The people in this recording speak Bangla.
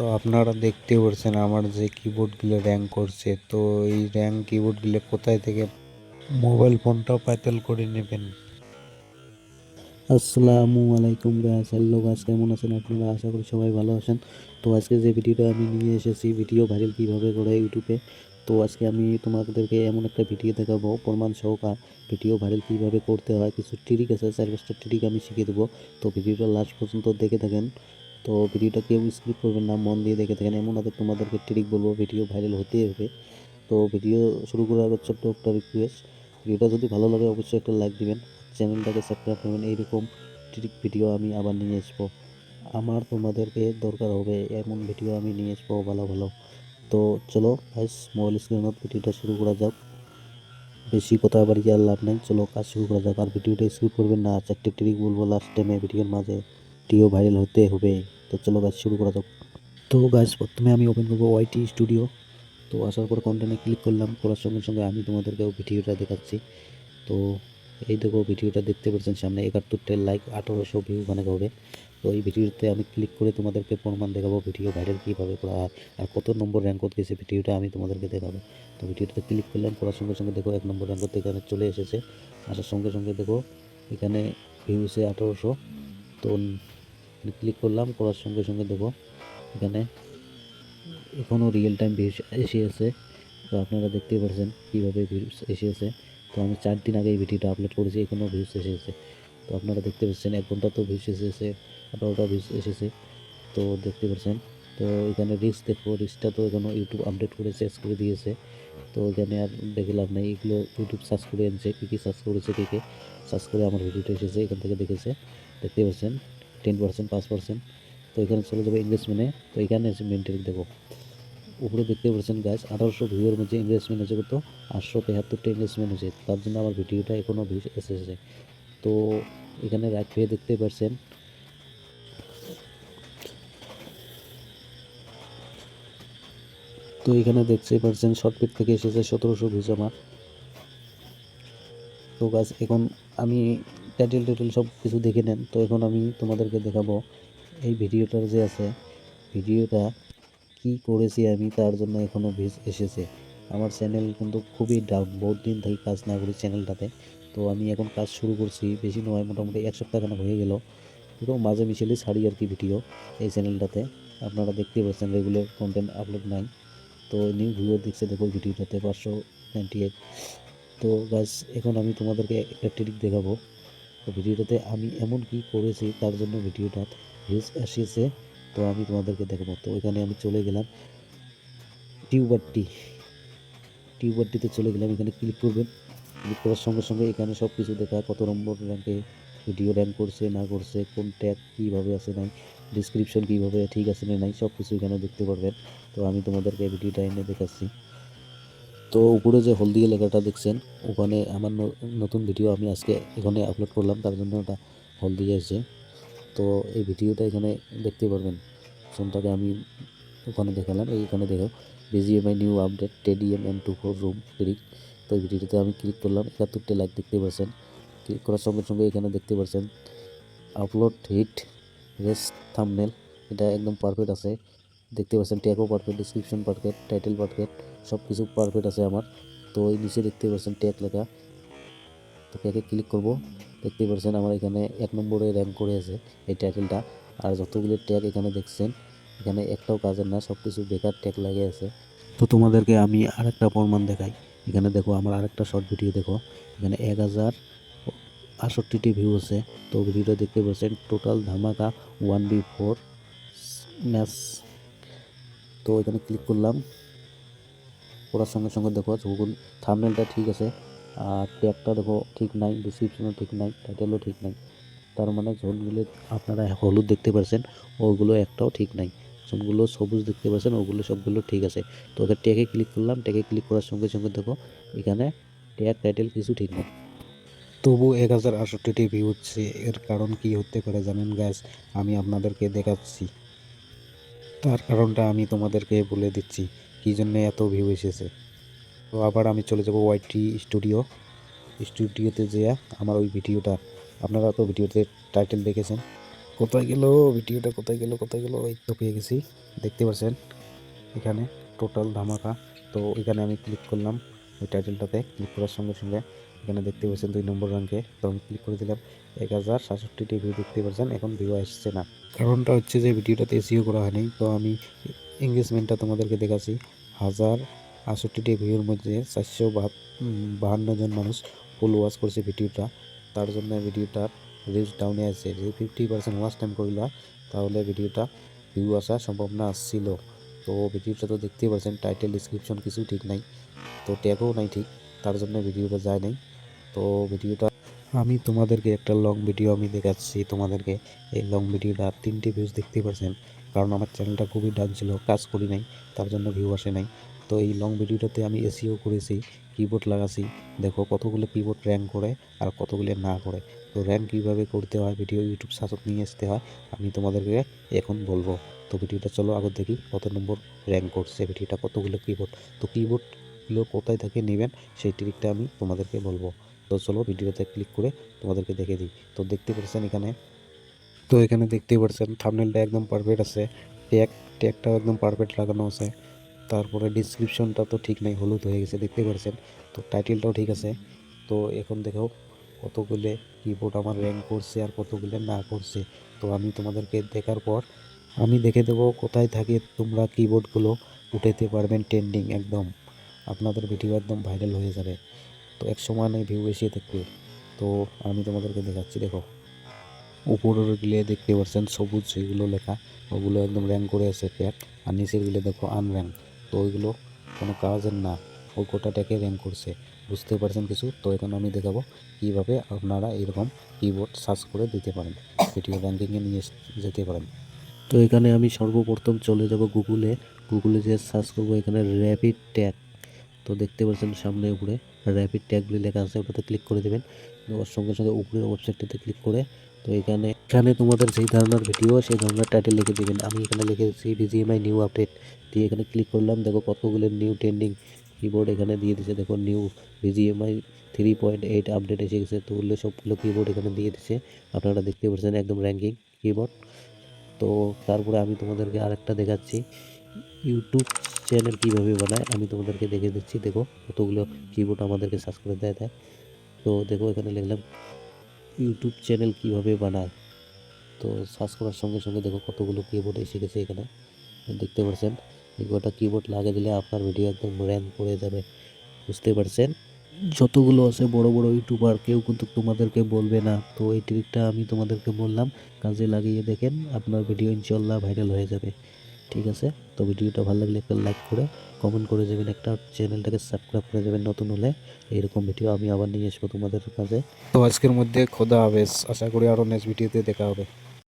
তো আপনারা দেখতে পাচ্ছেন আমার যে কিবোর্ডগুলো র্যাঙ্ক করছে। তো এই র্যাঙ্ক কিবোর্ডগুলো কোথায় থেকে মোবাইল ফোনটা পাইতেল করে নেবেন। আসসালামু আলাইকুম গাইস, হ্যালো গাইস, কেমন আছেন আপনারা? আশা করি সবাই ভালো আছেন। তো আজকে যে ভিডিওটা আমি নিয়ে এসেছি, ভিডিও ভাইরাল কীভাবে করে ইউটিউবে। তো আজকে আমি তোমাদেরকে এমন একটা ভিডিও দেখাবো প্রমাণ সহকার ভিডিও ভাইরাল কীভাবে করতে হয়। কিছু ট্রিক আছে, 4-5টা ট্রিক আমি শিখিয়ে দেবো। তো ভিডিওটা লাস্ট পর্যন্ত দেখে থাকেন। তো ভিডিওটা কেউ স্কিপ করবেন না, মন দিয়ে দেখে থাকেন। এমন আছে তোমাদেরকে ট্রিক বলবো, ভিডিও ভাইরাল হতেই হবে। তো ভিডিও শুরু করার আগে ছোট্ট একটা রিকোয়েস্ট, ভিডিওটা যদি ভালো লাগে অবশ্যই একটা লাইক দিবেন, চ্যানেলটাকে সাবস্ক্রাইব করবেন। এইরকম ট্রিক ভিডিও আমি আবার নিয়ে আসবো। আমার তোমাদেরকে দরকার হবে এমন ভিডিও আমি নিয়ে আসবো ভালো ভালো। তো চলো গাইস, মোবাইল স্ক্রিনত ভিডিওটা শুরু করা যাক। বেশি কথা বাড়িয়ে আর লাভ নাই, চলো কাজ শুরু করা যাক। আর ভিডিওটা স্কিপ করবেন না, 4টে ট্রিক বলবো লাস্ট টাইমে ভিডিওর মাঝে, ভিডিও ভাইরাল হতে হবে। তো চলো গাছ শুরু করা যাক। তো গাছ প্রথমে আমি ওপেন করবো ওয়াইটি স্টুডিও। তো আসার পর কন্টেন্টে ক্লিক করলাম, করার সঙ্গে সঙ্গে আমি তোমাদেরকেও ভিডিওটা দেখাচ্ছি। তো এই দেখো ভিডিওটা দেখতে পাচ্ছেন সামনে 71টা লাইক, 1800 ভিউ অনেক হবে। তো এই ভিডিওতে আমি ক্লিক করে তোমাদেরকে প্রমাণ দেখাবো ভিডিও ভাইরাল কীভাবে করা হয় আর কত নম্বর র্যাঙ্ক করতে গেছে ভিডিওটা আমি তোমাদেরকে দেখাবো। তো ভিডিওটাতে ক্লিক করলাম, করার সঙ্গে সঙ্গে দেখো 1 নম্বর র্যাঙ্ক করতে এখানে চলে এসেছে। আসার সঙ্গে সঙ্গে দেখো এখানে ভিউ হচ্ছে 1800। তো ক্লিক করলাম, করার সঙ্গে সঙ্গে দেখো এখানে এখনও রিয়েল টাইম ভিউজ এসে আছে। তো আপনারা দেখতেই পাচ্ছেন কীভাবে ভিউজ এসেছে। তো আমি 4 দিন আগে এই ভিডিওটা আপলোড করেছি, এখনও ভিউজ এসেছে। তো আপনারা দেখতে পাচ্ছেন 1 ঘন্টা তো ভিউজ এসেছে, 18টা ভিউজ এসেছে। তো দেখতে পাচ্ছেন। তো এখানে রিস্ক দেখো, রিস্কটা তো এখনও ইউটিউব আপডেট করে চেঞ্জ করে দিয়েছে। তো এখানে আর দেখে লাভ নেই, এগুলো ইউটিউব সার্চ করে এনেছে, কী কী সার্চ করেছে, কে সার্চ করে আমার ভিডিওটা এসেছে, এখান থেকে দেখেছে। দেখতে পাচ্ছেন 10%, 5%। তো এখানে চলে যাবে এঙ্গেজমেন্টে। তো এখানে এসে মেনটেন দেখো, উপরে দেখতে পাচ্ছেন গাছ 1800 ভিউয়ের মধ্যে এঙ্গেজমেন্ট হয়েছে কত, 873টা এঙ্গেজমেন্ট হয়েছে। তার জন্য আমার ভিডিওটা এখনও ভিউজ এসেছে। তো এখানে রাইট পেয়ে দেখতে পাচ্ছেন, তো এখানে দেখতে পাচ্ছেন শর্টপিট থেকে এসেছে 1700 ভিউজ আমার। তো গাছ এখন আমি টাইটেল সব কিছু দেখে নেন। তো এখন আমি তোমাদেরকে দেখাবো এই ভিডিওটার যে আছে, ভিডিওটা কি করেছি আমি, তার জন্য এখনও ভিউজ এসেছে। আমার চ্যানেল কিন্তু খুবই ডাউন, বহুত দিন থেকে কাজ না করি চ্যানেলটাতে। তো আমি এখন কাজ শুরু করছি, বেশি নয়, মোটামুটি 1 সপ্তাহ খানেক হয়ে গেল। তো মাঝে মিশেলি ছাড়ি আর কি ভিডিও এই চ্যানেলটাতে। আপনারা দেখতে পাচ্ছেন রেগুলার কন্টেন্ট আপলোড নাই। তো নিউ ভিউয়ার দেখছে দেখো ভিডিওটাতে 598। তো গাছ এখন আমি তোমাদেরকে একটা ট্রিক দেখাবো। তো ভিডিওটাতে আমি এমন কি করেছি তার জন্য ভিডিওটা ভিউজ এসেছে। তো আমি তোমাদেরকে দেখাবো। তো এখানে আমি চলে গেলাম টিউবারটিতে চলে গেলাম, এখানে ক্লিক করবেন। ক্লিক করার সঙ্গে সঙ্গে এখানে সব কিছু দেখা, কত নম্বর র্যাঙ্কে ভিডিও র্যাঙ্ক করছে না করছে, কোন ট্যাগ কীভাবে আছে নাই, ডিসক্রিপশন কীভাবে ঠিক আছে না নাই, সব কিছু এখানে দেখতে পারবেন। তো আমি তোমাদেরকে ভিডিওটা এনে দেখাচ্ছি। তো উপরে যে হলদিয়া লেখাটা দেখছেন, ওখানে আমার নতুন ভিডিও আমি আজকে এখানে আপলোড করলাম, তার জন্য ওটা হলদিয়া এসেছে। তো এই ভিডিওটা এখানে দেখতে পারবেন, ফোনটাকে আমি ওখানে দেখালাম। এইখানে দেখো BGMI new update TDM M24 room click. তো এই ভিডিওতে আমি ক্লিক করলাম, 71টা লাইক দেখতে পাচ্ছেন। ক্লিক করার সঙ্গে সঙ্গে এখানে দেখতে পাচ্ছেন আপলোড হিট রেস্ট থাম্বনেল, এটা একদম পারফেক্ট আছে। দেখতে পাচ্ছেন ট্যাগও perfect, description perfect, title perfect, সব কিছু পারফেক্ট আছে আমার। তো এই নিচে দেখতে পাচ্ছেন ট্যাগ লেখা। তো ট্যাগে ক্লিক করব, দেখতে পাচ্ছেন আমার এখানে 1 নম্বরে র্যাঙ্ক করে আছে এই টাইটেলটা। আর যতগুলো ট্যাগ এখানে দেখছেন, এখানে একটাও কাজের না, সব কিছু বেকার ট্যাগ লাগে আছে। তো তোমাদেরকে আমি আরেকটা প্রমাণ দেখাই। এখানে দেখো আমার আরেকটা শর্ট ভিডিও দেখো, এখানে 1068টি ভিউ আছে। তো ভিডিওটা দেখতে পাচ্ছেন টোটাল ধামাকা 1v4 ম্যাচ। তো এখানে ক্লিক করলাম, করার সঙ্গে সঙ্গে দেখো গুগল থাম্বনেলটা ঠিক আছে, আর ট্যাগটা দেখো ঠিক নাই, ডিসক্রিপশনও ঠিক নাই, টাইটেলও ঠিক নাই। তার মানে জোনগুলো আপনারা হলুদ দেখতে পাচ্ছেন ওগুলো একটাও ঠিক নাই, জোনগুলো সবুজ দেখতে পাচ্ছেন ওগুলো সবগুলো ঠিক আছে। তো ওকে ট্যাগে ক্লিক করলাম, ট্যাগে ক্লিক করার সঙ্গে সঙ্গে দেখো এখানে ট্যাগ টাইটেল কিছু ঠিক নেই। তবু 1068টি ভিউ হচ্ছে, এর কারণ কি হতে পারে জানেন গাইস? আমি আপনাদেরকে দেখাচ্ছি। তার কারণটা আমি তোমাদেরকে বলে দিচ্ছি কী জন্য এত ভিউ এসেছে। তো আবার আমি চলে যাব ওয়াইটি স্টুডিওতে যেয়ে আমার ওই ভিডিওটা, আপনারা তো ভিডিওতে টাইটেল দেখেছেন, কোথায় গেল ভিডিওটা, কোথায় গেল, এই তো পেয়ে গেছি। দেখতে পাচ্ছেন এখানে টোটাল ধামাকা। তো এখানে আমি ক্লিক করলাম, ওই টাইটেলটাতে ক্লিক করার সঙ্গে সঙ্গে এখানে দেখতে পাচ্ছেন 2 নম্বর র্যাঙ্কে। তো আমি ক্লিক করে দিলাম, 1067টি ভিউ দেখতে পাচ্ছেন। এখন ভিউ আসছে না, কারণটা হচ্ছে যে ভিডিওটাতে এসিও করা হয়নি। তো আমি এঙ্গেজমেন্টটা তোমাদেরকে দেখাচ্ছি। 1068টি ভিউর মধ্যে 452 জন মানুষ ফুল ওয়াচ করছে ভিডিওটা। তার জন্য ভিডিওটার রিচ ডাউনে আছে। যদি 50% ওয়াচ টাইম করিলা তাহলে ভিডিওটা ভিউ আসার সম্ভাবনা আসছিল। তো ভিডিওটা তো দেখতেই পাচ্ছেন, টাইটেল ডিসক্রিপশন কিছু ঠিক নাই, তো ট্যাগও নাই ঠিক, তার জন্য ভিডিওটা যায় নাই। তো ভিডিওটা আমি তোমাদেরকে একটা লং ভিডিও আমি দেখাচ্ছি তোমাদেরকে। এই লং ভিডিওটা 3টি ভিউজ দেখতে পাচ্ছেন, কারণ আমার চ্যানেলটা খুবই ডাউন ছিল, কাজ করি নাই, তার জন্য ভিউ আসে নাই। তো এই লং ভিডিওটাতে আমি এসিও করেছি, কিবোর্ড লাগাছি। দেখো কতগুলো কিবোর্ড র্যাঙ্ক করে আর কতগুলো না করে। তো র্যাঙ্ক কীভাবে করতে হয়, ভিডিও ইউটিউব সাজেশন নিয়ে আসতে হয়, আমি তোমাদেরকে এখন বলবো। তো ভিডিওটা চলো আগে দেখি কত নম্বর র্যাঙ্ক করছে ভিডিওটা, কতগুলো কিবোর্ড। তো কিবোর্ডগুলো কোথায় থেকে নেবেন সেই ট্রিকটা আমি তোমাদেরকে বলবো। তো চলো ভিডিওতে ক্লিক করে তোমাদেরকে দেখে দিই। তো দেখতে পাচ্ছেন এখানে, তো এখানে দেখতেই পাচ্ছেন থাম্বনেলটা একদম পারফেক্ট আছে, ট্যাগটাও একদম পারফেক্ট লাগানো আছে। তারপরে ডিসক্রিপশনটা তো ঠিক নাই, হলুদ হয়ে গেছে দেখতে পাচ্ছেন। তো টাইটেলটাও ঠিক আছে। তো এখন দেখো কতগুলো কিবোর্ড আমার র্যাঙ্ক করছে আর কতগুলো না করছে। তো আমি তোমাদেরকে দেখার পর আমি দেখে দেবো কোথায় থাকে তোমরা কিবোর্ডগুলো উঠাতে পারবেন ট্রেন্ডিং একদম, আপনাদের ভিডিও একদম ভাইরাল হয়ে যাবে। তো এক সময় নেই ভিউ বেশি থাকবে। তো আমি তোমাদেরকে দেখাচ্ছি, দেখো উপরের গিলে দেখতে পাচ্ছেন সবুজ যেগুলো লেখা, ওগুলো একদম র্যাঙ্ক করে আছে ট্যাগ। আর নিচের গিলে দেখো আনর্যাঙ্ক, তো ওইগুলো কোনো কাজের না, ওই কোটাটাকে র্যাঙ্ক করছে। বুঝতে পারছেন কিছু? তো এখন আমি দেখাবো কীভাবে আপনারা এরকম কিবোর্ড সার্চ করে দিতে পারেন, ভিডিও র্যাঙ্কিংয়ে নিয়ে যেতে পারেন। তো এখানে আমি সর্বপ্রথম চলে যাব গুগলে যে সার্চ করব এখানে র্যাপিড ট্যাগ। তো দেখতে পাচ্ছেন সামনে উপরে র্যাপিড ট্যাগগুলি লেখা আছে, ওটাতে ক্লিক করে দেবেন। দেওয়ার সঙ্গে সঙ্গে উপরের ওয়েবসাইটটাতে ক্লিক করে তো এখানে তোমাদের যেই ধরনের ভিডিও সেই ধরনের টাইটেল লিখে দেবেন। আমি এখানে লিখেছি BGMI নিউ আপডেট দিয়ে এখানে ক্লিক করলাম। দেখো কতগুলো নিউ ট্রেন্ডিং কিবোর্ড এখানে দিয়ে দিছে। দেখো নিউ BGMI 3.8 আপডেট এসে গেছে, তো ওগুলো সবগুলো কিবোর্ড এখানে দিয়ে দিছে। আপনারা দেখতে পাচ্ছেন একদম র্যাঙ্কিং কিবোর্ড। তো তারপরে আমি তোমাদেরকে আরেকটা দেখাচ্ছি ইউটিউব চ্যানেল কীভাবে বানায়, আমি তোমাদেরকে দেখে দিচ্ছি। দেখো কতগুলো কিবোর্ড আমাদেরকে সার্চ করে দেয়। তো দেখো এখানে লিখলাম ইউটিউব চ্যানেল কীভাবে বানায়। তো সার্চ করার সঙ্গে সঙ্গে দেখো কতগুলো কিবোর্ড এসে গেছে এখানে, দেখতে পাচ্ছেন। এই গোটা কিবোর্ড লাগিয়ে দিলে আপনার ভিডিও একদম র্যাঙ্ক করে যাবে, বুঝতে পারছেন। যতগুলো আছে বড় বড় ইউটিউবার কেউ কিন্তু তোমাদেরকে বলবে না। তো এই ট্রিকটা আমি তোমাদেরকে বললাম, কাজে লাগিয়ে দেখেন, আপনার ভিডিও ইনশাল্লাহ ভাইরাল হয়ে যাবে। ঠিক আছে, তো ভিডিওটা ভালো লাগলে একটা লাইক করে কমেন্ট করে যাবেন, একটা চ্যানেলটাকে সাবস্ক্রাইব করে যাবেন নতুন হলে। এরকম ভিডিও আমি আবার নিয়ে আসবো তোমাদের কাছে। তো আজকের মধ্যে খোদা হাফেজ, আশা করি আরও নেক্সট ভিডিওতে দেখা হবে।